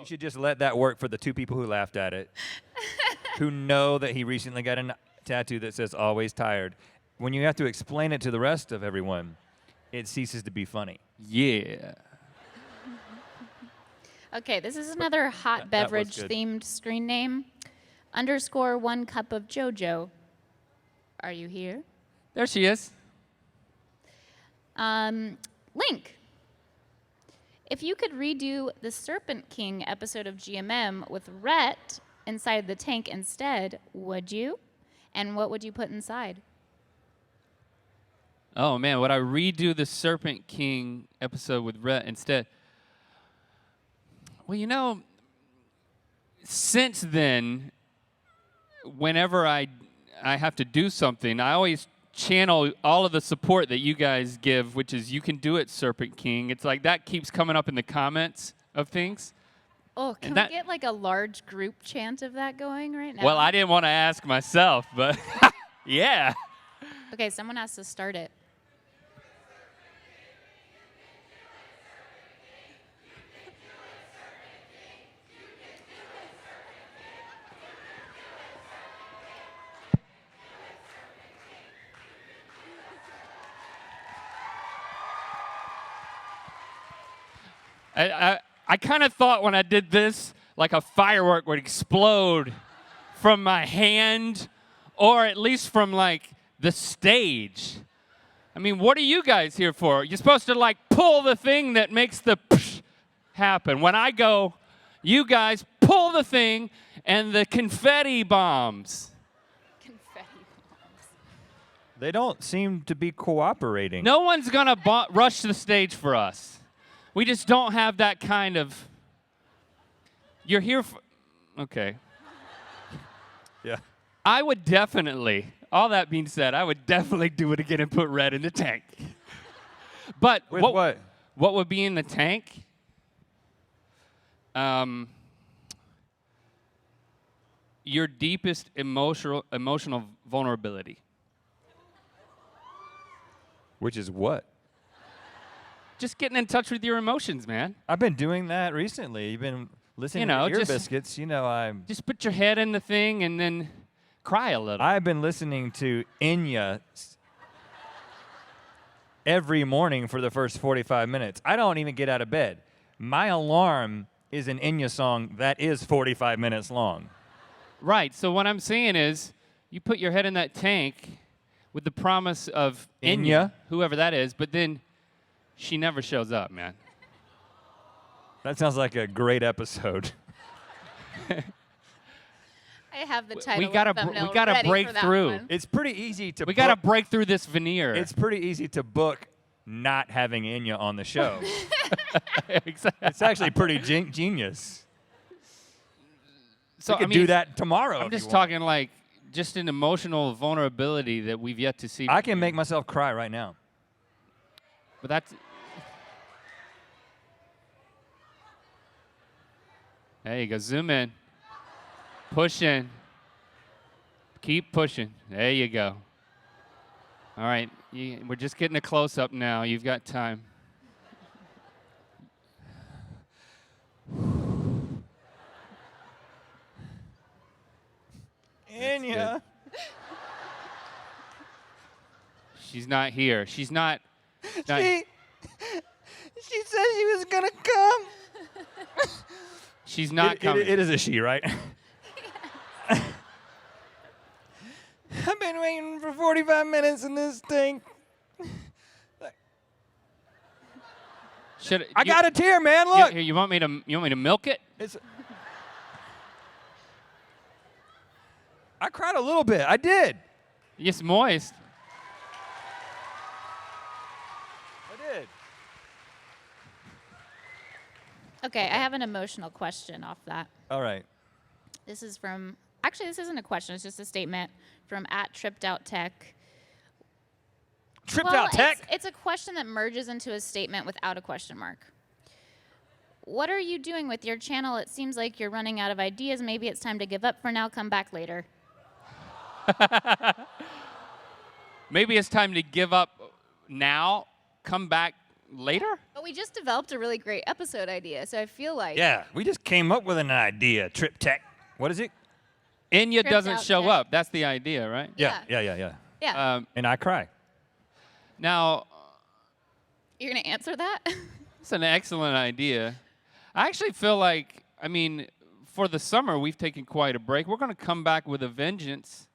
You should just let that work for the 2 people who laughed at it, who know that he recently got a tattoo that says "always tired." When you have to explain it to the rest of everyone, it ceases to be funny. Yeah. Okay, this is another hot beverage themed screen name. _1 cup of JoJo. Are you here? There she is. Link. If you could redo the Serpent King episode of GMM with Rhett inside the tank instead, would you? And what would you put inside? Oh, man, would I redo the Serpent King episode with Rhett instead? Well, you know, since then, whenever I have to do something, I always channel all of the support that you guys give, which is "you can do it, Serpent King." It's like that keeps coming up in the comments of things. Oh, can we get like a large group chant of that going right now? Well, I didn't want to ask myself, but yeah. Okay, someone has to start it. I kind of thought when I did this, like a firework would explode from my hand, or at least from like the stage. I mean, what are you guys here for? You're supposed to like pull the thing that makes the psh happen. When I go, you guys pull the thing and the confetti bombs. Confetti bombs. They don't seem to be cooperating. No one's gonna rush the stage for us. We just don't have that kind of. You're here for. Okay. Yeah. I would definitely, all that being said, I would definitely do it again and put Rhett in the tank. But With what would be in the tank? Your deepest emotional vulnerability. Which is what? Just getting in touch with your emotions, man. I've been doing that recently. You've been listening to Ear Biscuits. You know, I'm. Just put your head in the thing and then cry a little. I've been listening to Enya every morning for the first 45 minutes. I don't even get out of bed. My alarm is an Enya song that is 45 minutes long. Right. So what I'm saying is, you put your head in that tank with the promise of Enya, whoever that is, but then she never shows up, man. That sounds like a great episode. I have the title. We gotta break through. It's pretty easy to. We gotta break through this veneer. It's pretty easy to book not having Enya on the show. Exactly. It's actually pretty genius. So we could do that tomorrow. I'm just talking like just an emotional vulnerability that we've yet to see. I can make myself cry right now. But that's. There you go. Zoom in. Push in. Keep pushing. There you go. All right. We're just getting a close-up now. You've got time. Enya. She's not here. She's not. She said she was gonna come. She's not coming. It is a she, right? I've been waiting for 45 minutes in this thing. I got a tear, man. Look. Here, you want me to milk it? I cried a little bit. I did. It's moist. I did. Okay, I have an emotional question off that. All right. This is from, actually, this isn't a question. It's just a statement from @TrippedOutTech. Tech? It's a question that merges into a statement without a question mark. What are you doing with your channel? It seems like you're running out of ideas. Maybe it's time to give up for now. Come back later. Maybe it's time to give up now. Come back later? But we just developed a really great episode idea, so I feel like Yeah, we just came up with an idea. Trip tech. What is it? Enya Tripped doesn't out show tech. up. That's the idea, right? Yeah. yeah. And I cry. Now, You're gonna answer that? it's an excellent idea. I actually feel like, I mean, for the summer, we've taken quite a break. We're going to come back with a vengeance,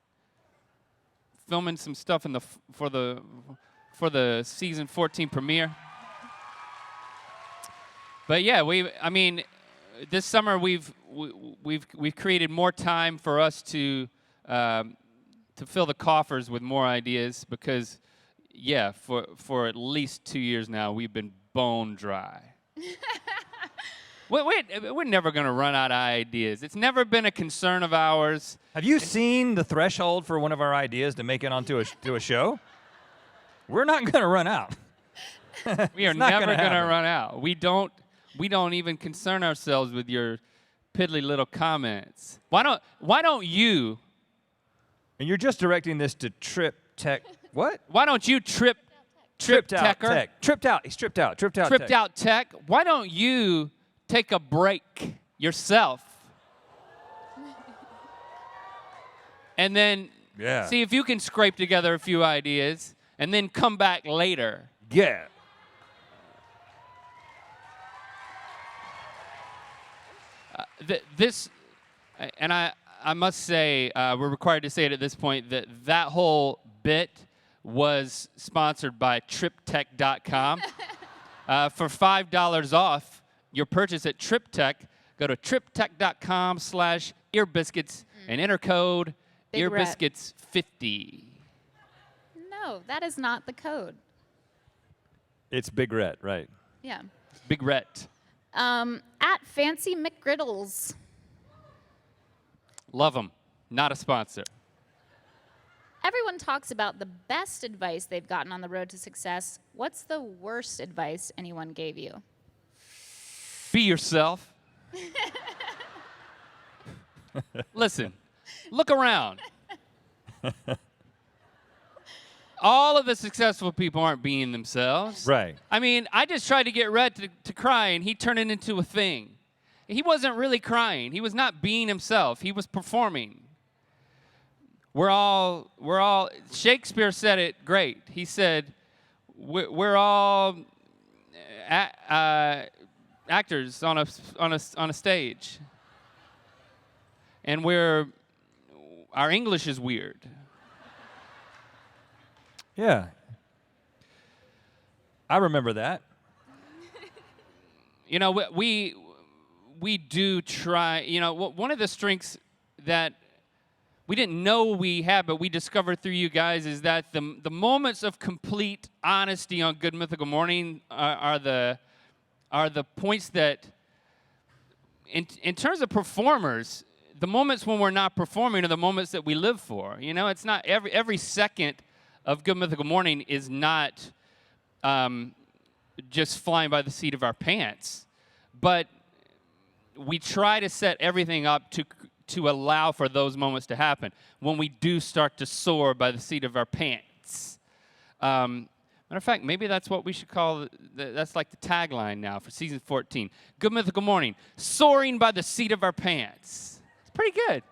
filming some stuff in for the season 14 premiere. But yeah, I mean, this summer we've created more time for us to fill the coffers with more ideas because, yeah, for at least 2 years now we've been bone dry. We're never going to run out of ideas. It's never been a concern of ours. Have you seen the threshold for one of our ideas to make it onto a show? We're not going to run out. We are not never gonna going to happen. run out. We don't even concern ourselves with your piddly little comments. Why don't you? And you're just directing this to Trip Tech. What? Why don't you trip Tripped out Techer? tech. Tripped out. He's tripped out. Tripped out. Tripped tech. out tech? Why don't you take a break yourself? And then Yeah. see if you can scrape together a few ideas and then come back later. Yeah. And I must say, we're required to say it at this point, that whole bit was sponsored by TripTech.com. For $5 off your purchase at TripTech, go to TripTech.com/earbiscuits and enter code Big Rhett. earbiscuits50. No, that is not the code. It's Big Rhett, right? Yeah. Big Rhett. At Fancy McGriddles. Love them. Not a sponsor. Everyone talks about the best advice they've gotten on the road to success. What's the worst advice anyone gave you? Be yourself. Listen, look around. All of the successful people aren't being themselves. Right. I mean, I just tried to get Rhett to cry, and he turned it into a thing. He wasn't really crying. He was not being himself. He was performing. We're all. Shakespeare said it great. He said, "We're all actors on a stage, and our English is weird." Yeah. I remember that. You know, we do try. You know, one of the strengths that we didn't know we had, but we discovered through you guys, is that the moments of complete honesty on Good Mythical Morning are the points that, in terms of performers, the moments when we're not performing are the moments that we live for. You know, it's not every second of Good Mythical Morning is not just flying by the seat of our pants, but we try to set everything up to allow for those moments to happen when we do start to soar by the seat of our pants. Matter of fact, maybe that's what we should call, that's like the tagline now for season 14. Good Mythical Morning, soaring by the seat of our pants. It's pretty good.